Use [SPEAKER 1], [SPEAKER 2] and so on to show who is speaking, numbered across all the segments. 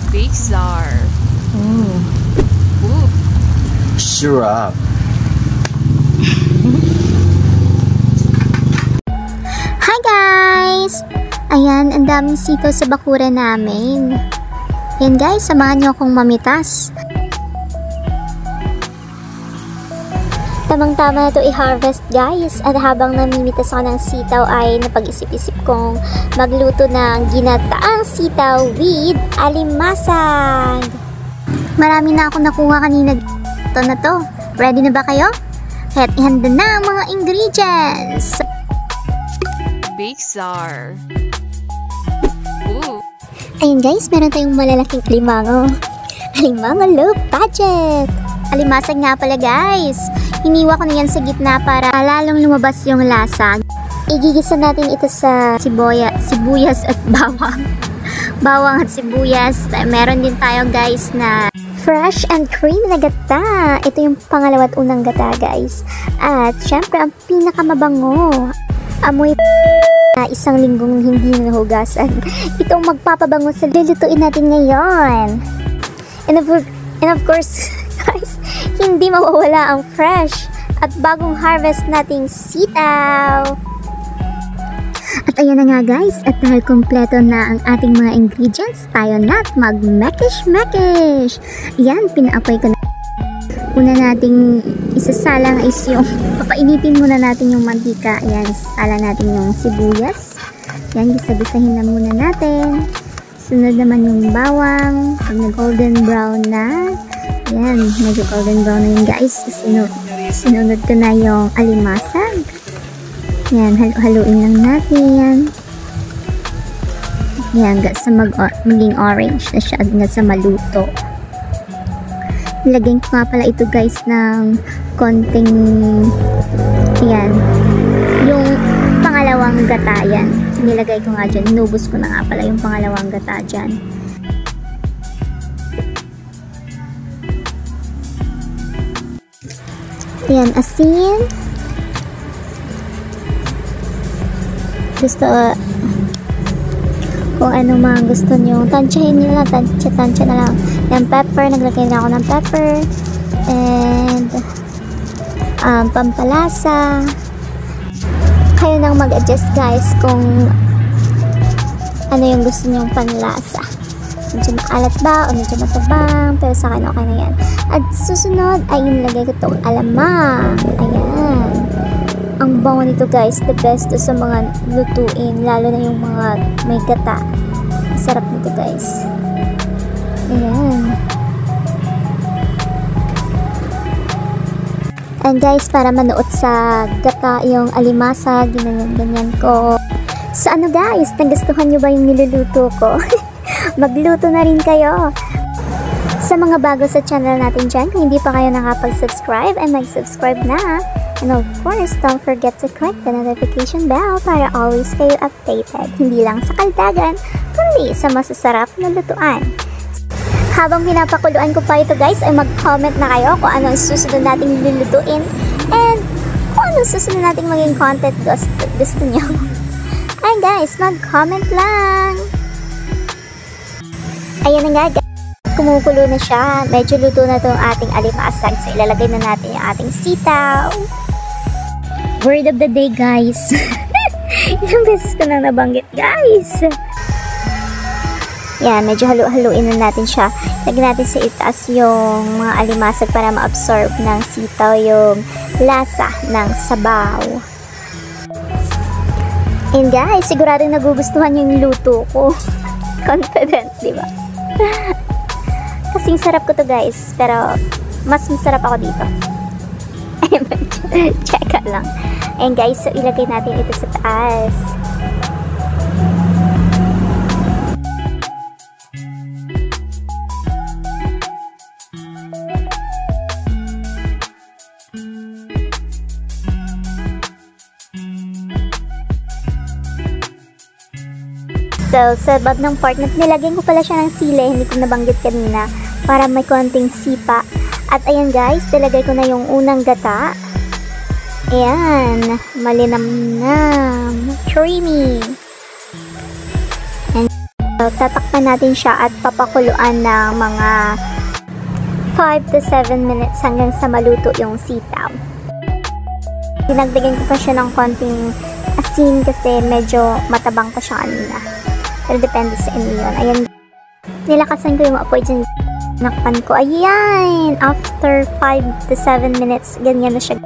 [SPEAKER 1] Big Czar. Ooh.
[SPEAKER 2] Sure up.
[SPEAKER 3] Hi guys! Ayan, ang daming sitaw sa bakura namin. Yan guys, samahan nyo akong mamitas. Tamang-tama na ito i-harvest guys. At habang namimitas ako ng sitaw ay napag-isip-isip kong magluto ng ginataang sitaw with alimasag. Marami na ako nakuha kanina. Ito na to. Ready na ba kayo? Kaya't ihanda na ang mga ingredients.
[SPEAKER 1] Big Czar. Ooh.
[SPEAKER 3] Ayun guys, meron tayong malalaking alimango. Alimango low budget. Alimasag nga pala guys. Hiniwa ko na yan sa gitna para lalong lumabas yung lasa. Igigisa natin ito sa sibuyas at bawang. Bawang at sibuyas. Meron din tayo guys na fresh and creamy na gata. Ito yung pangalawa at unang gata guys. At syempre ang pinakamabango. Amoy isang linggong hindi nahugasan. Itong magpapabango sa lulutuin natin ngayon. And of course, guys, hindi mawawala ang fresh at bagong harvest nating sitaw. At ayan na nga guys, at dahil kompleto na ang ating mga ingredients, tayo na't mag-mekish. Ayan, pinaapoy ko na. Una nating isasalang is yung, papainitin muna natin yung mantika. Ayan, isasalang natin yung sibuyas. Ayan, gisa-gisahin na muna natin. Sunod naman yung bawang. Pag na-golden brown na, ayan, medyo golden brown na yun guys. Sinunod ko na yung alimasag. Ayan, haluin lang natin. Ayan, hanggang sa maging orange na siya, hanggang sa maluto. Nilagyan ko nga pala ito guys ng konting, ayan, yung pangalawang gata yan. Nilagay ko nga dyan, inubos ko na nga pala yung pangalawang gata dyan. Ayan, asin. Gusto, kung ano mga gusto nyo, tansyahin nyo lang, tansya na lang. Yung pepper, naglagay na ako ng pepper. And, pampalasa. Kayo nang mag-adjust guys kung ano yung gusto nyong panlasa. Medyo maalat ba o medyo matabang, pero sa akin okay na yan. At susunod ay inilagay ko itong alamang. Ayan. Ang bango nito guys, the best to sa mga lutuin, lalo na yung mga may gata. Sarap nito guys. Ayan. And guys, para manuot sa gata yung alimasa, ganyan ko. So ano guys, nagustuhan nyo ba yung niluluto ko? Magluto na rin kayo. Sa mga bago sa channel natin dyan, kung hindi pa kayo nakapag-subscribe, ay mag-subscribe na. And of course, don't forget to click the notification bell para always kayo updated. Hindi lang sa kaldagan, kundi sa masasarap na lutuan. Habang pinapakuluan ko pa ito guys, ay mag-comment na kayo kung ano ang susunod nating lulutuin and kung ano susunod nating maging content gusto nyo. Ay guys, mag-comment lang! Ayan na nga guys. Kumukulo na siya. Medyo luto na itong ating alimasag. So, ilalagay na natin yung ating sitaw. Word of the day, guys. Ilang beses ko na nabanggit, guys. Yan, medyo haluin na natin siya. Lagyan natin sa itaas yung mga alimasag para ma-absorb ng sitaw yung lasa ng sabaw. And guys, siguradong nagugustuhan yung luto ko. Confident, di ba? Kasing sarap ko to guys, pero mas masarap ako dito. Check lang. And guys, so ilagay natin ito sa taas. So, sa bab ng part na nilagyan ko pala siya ng sili, hindi ko nabanggit kanina, para may konting sipa. At ayan guys, nilagay ko na yung unang gata. Ayan, malinamnam, creamy. And tatakpan natin siya at papakuluan ng mga 5 to 7 minutes hanggang sa maluto yung sitaw. Dinagdagan ko pa siya ng konting asin kasi medyo matabang pa siya kanina. Pero depende sa inyo yun. Ayan. Nilakasan ko yung apoy dyan. Nakpan ko. Ayan! After 5 to 7 minutes, ganyan na siya.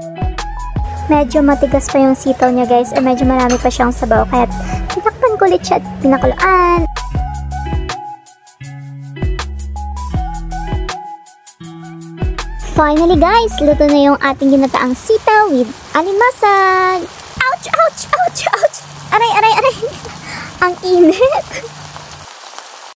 [SPEAKER 3] Medyo matigas pa yung sitaw niya guys. Medyo marami pa siyang sabaw. Kaya tinakpan ko ulit siya at pinakuluan. Finally guys, luto na yung ating ginataang sitaw with alimasag. Ouch! Ouch! Ouch! Ouch! Aray! Aray! Aray! Ang init!